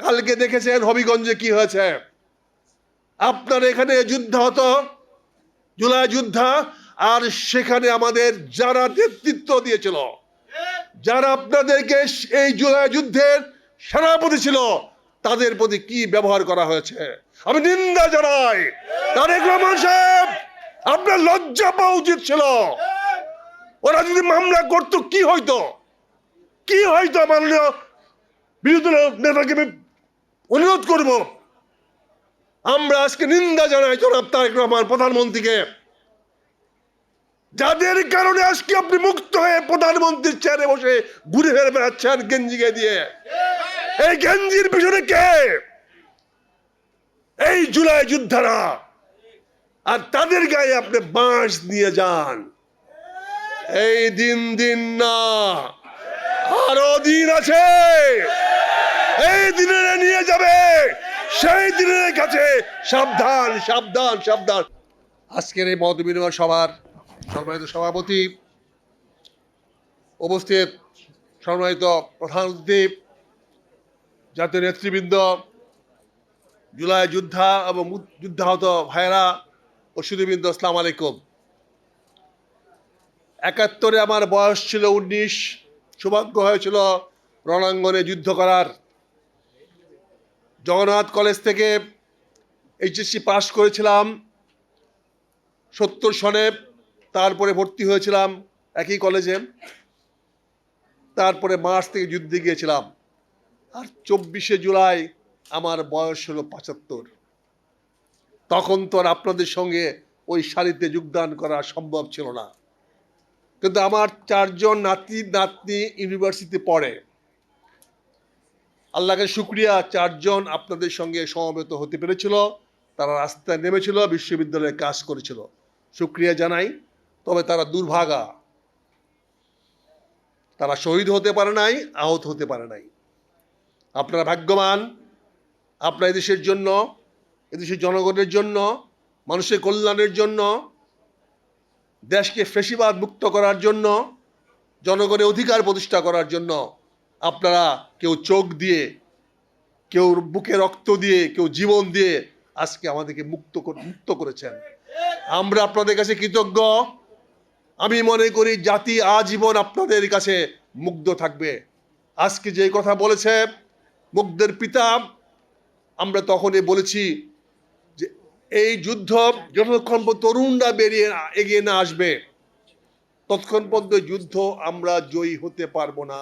কালকে দেখেছেন হবিগঞ্জে কি হয়েছে। আপনার এখানে যুদ্ধ হতো, জুলাই যুদ্ধ, আর সেখানে আমাদের যারা নেতৃত্ব দিয়েছিল, যারা আপনাদেরকে এই জুলাই যুদ্ধের সেনাপতি ছিল, তাদের প্রতি কি ব্যবহার করা হয়েছে আমি নিন্দা জানাই। তারেক রহমান সাহেব, আপনার লজ্জা পাওয়া উচিত ছিল। ওরা যদি মামলা করতো কি হইতো, কি হইতো? মাননীয় বিরোধী নেতাকে আমি অনুরোধ করব, আমরা আজকে নিন্দা জানাই জনাব তারেক রহমান প্রধানমন্ত্রীকে, যাদের কারণে আজকে আপনি মুক্ত হয়ে প্রধানমন্ত্রীর চেয়ারে বসে ঘুরে ফিরে বেড়াচ্ছেন গেঞ্জি গায়ে দিয়ে। এই গেঞ্জির পিছনে কে? এই জুলাই যোদ্ধারা। আর তাদের গায়ে আপনি বাঁশ নিয়ে যান। এই দিন দিন না, আরো দিন আছে। এই দিনের নিয়ে যাবে, সেই দিনের কাছে সাবধান সাবধান সাবধান। আজকের এই মত বিনিময় সভার সম্মানিত সভাপতি, উপস্থিত সম্মানিত প্রধান অতিথি, জাতীয় নেতৃবৃন্দ, জুলাই যোদ্ধা এবং যুদ্ধাহত ভাইয়েরা ও সুধীবৃন্দ, আসসালামু আলাইকুম। ৭১ আমার বয়স ছিল ১৯। সৌভাগ্য হয়েছিল রণাঙ্গনে যুদ্ধ করার। জগন্নাথ কলেজ থেকে এইচএসসি পাশ করেছিলাম ৭০ সনে। তারপরে ভর্তি হয়েছিলাম একই কলেজে। তারপরে মার্চ থেকে যুদ্ধে গিয়েছিলাম। আর ২৪শে জুলাই আমার বয়স হলো ৭৫। তখন তো আর আপনাদের সঙ্গে ওই সারিতে যোগদান করা সম্ভব ছিল না। কিন্তু আমার ৪ জন নাতি নাতনি ইউনিভার্সিটিতে পড়ে। আল্লাহকে শুকরিয়া, ৪ জন আপনাদের সঙ্গে সমবেত হতে পেরেছিল। তারা রাস্তায় নেমেছিল, বিশ্ববিদ্যালয়ে কাজ করেছিল। শুকরিয়া জানাই। তবে তারা দুর্ভাগা, তারা শহীদ হতে পারে নাই, আহত হতে পারে নাই। আপনারা ভাগ্যবান। আপনার এদেশের জন্য, এদেশের জনগণের জন্য, মানুষের কল্যাণের জন্য, দেশকে ফ্যাসিবাদ মুক্ত করার জন্য, জনগণের অধিকার প্রতিষ্ঠা করার জন্য আপনারা কেউ চোখ দিয়ে, কেউ বুকে রক্ত দিয়ে, কেউ জীবন দিয়ে আজকে আমাদেরকে মুক্ত করেছেন। আমরা আপনাদের কাছে কৃতজ্ঞ। আমি মনে করি জাতি আজীবন আপনাদের কাছে মুগ্ধ থাকবে। আজকে যে কথা বলেছে মুগ্ধের পিতা, আমরা তখনই বলেছি যে এই যুদ্ধ যতক্ষণ তরুণরা এগিয়ে না আসবে, ততক্ষণ পর্যন্ত যুদ্ধ আমরা জয়ী হতে পারবো না।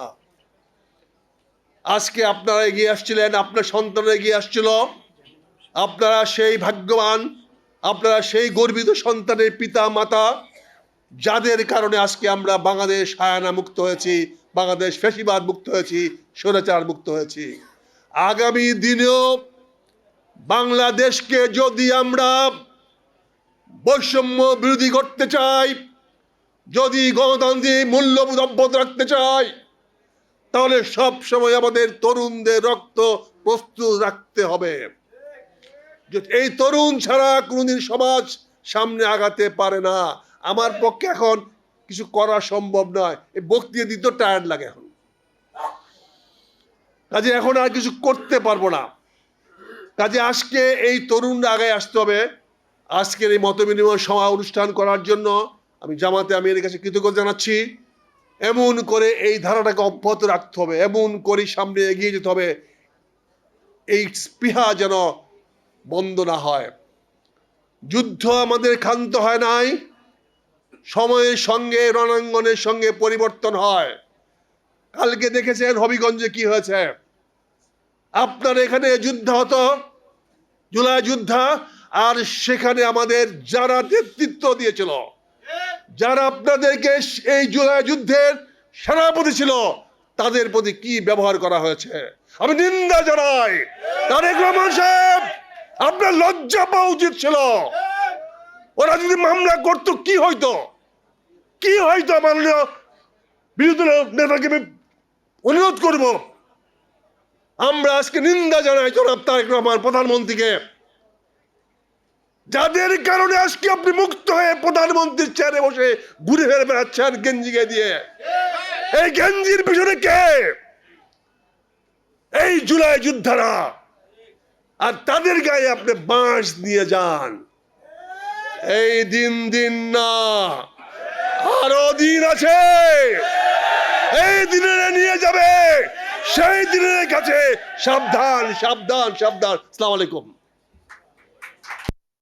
আজকে আপনারা এগিয়ে আসছিলেন, আপনার সন্তানরা এগিয়ে আসছিল। আপনারা সেই ভাগ্যবান, আপনারা সেই গর্বিত সন্তানের পিতা মাতা, যাদের কারণে আজকে আমরা বাংলাদেশ হায়ানা মুক্ত হয়েছি, বাংলাদেশ ফ্যাসিবাদ মুক্ত হয়েছি, স্বৈরাচার মুক্ত হয়েছি। আগামী দিনেও বাংলাদেশকে যদি আমরা বৈষম্য বিরোধী করতে চাই, যদি গণতান্ত্রিক মূল্যবোধ অব্যাহত রাখতে চাই, তাহলে সব সময় আমাদের তরুণদের রক্ত প্রস্তুত রাখতে হবে। এই তরুণ ছাড়া কোনোদিন সমাজ সামনে আগাতে পারে না। আমার পক্ষে এখন কিছু করা সম্ভব নয়। এই বক্তৃতা দিতে টায়ার্ড লাগে এখন, কাজে এখন আর কিছু করতে পারবো না। কাজে আজকে এই তরুণরা আগে আসতে হবে। আজকের এই মত বিনিময় সভা অনুষ্ঠান করার জন্য আমি জামাতে আমিরের কাছে কৃতজ্ঞতা জানাচ্ছি। এমন করে এই ধারাটাকে অব্যাহত রাখতে হবে, এমন করে সামনে এগিয়ে যেতে হবে। এই স্পৃহা যেন বন্ধ না হয়। যুদ্ধ আমাদের ক্ষান্ত হয় নাই, সময়ের সঙ্গে রণাঙ্গনের সঙ্গে পরিবর্তন হয়। কালকে দেখেছেন হবিগঞ্জে কি হয়েছে। আপনার এখানে যুদ্ধ হতো, জুলাই যুদ্ধ, আর সেখানে আমাদের যারা নেতৃত্ব দিয়েছিল, যারা আপনাদেরকে এই জুলাই যুদ্ধের সেনাপতি ছিল, তাদের প্রতি কি ব্যবহার করা হয়েছে আমি নিন্দা জানাই। তারেক রহমান সাহেব, আপনার লজ্জা পাওয়া উচিত ছিল। ওরা যদি মামলা করতো কি হইতো, কি হইতো? মাননীয় বিরোধী নেতাকে আমি অনুরোধ করব, আমরা আজকে নিন্দা জানাই জনাব তারেক রহমান প্রধানমন্ত্রীকে, যাদের কারণে আজকে আপনি মুক্ত হয়ে প্রধানমন্ত্রীর চেয়ারে বসে ঘুরে ফিরে বেড়াচ্ছেন গেঞ্জি গায়ে দিয়ে। এই গেঞ্জির পিছনে কে? এই জুলাই যোদ্ধারা, আর তাদের গায়ে আপনি বাঁশ নিয়ে যান। এই দিন না, আরো দিন আছে। এই দিনে নিয়ে যাবে, সেই দিনের কাছে সাবধান সাবধান সাবধান। আসসালামু আলাইকুম।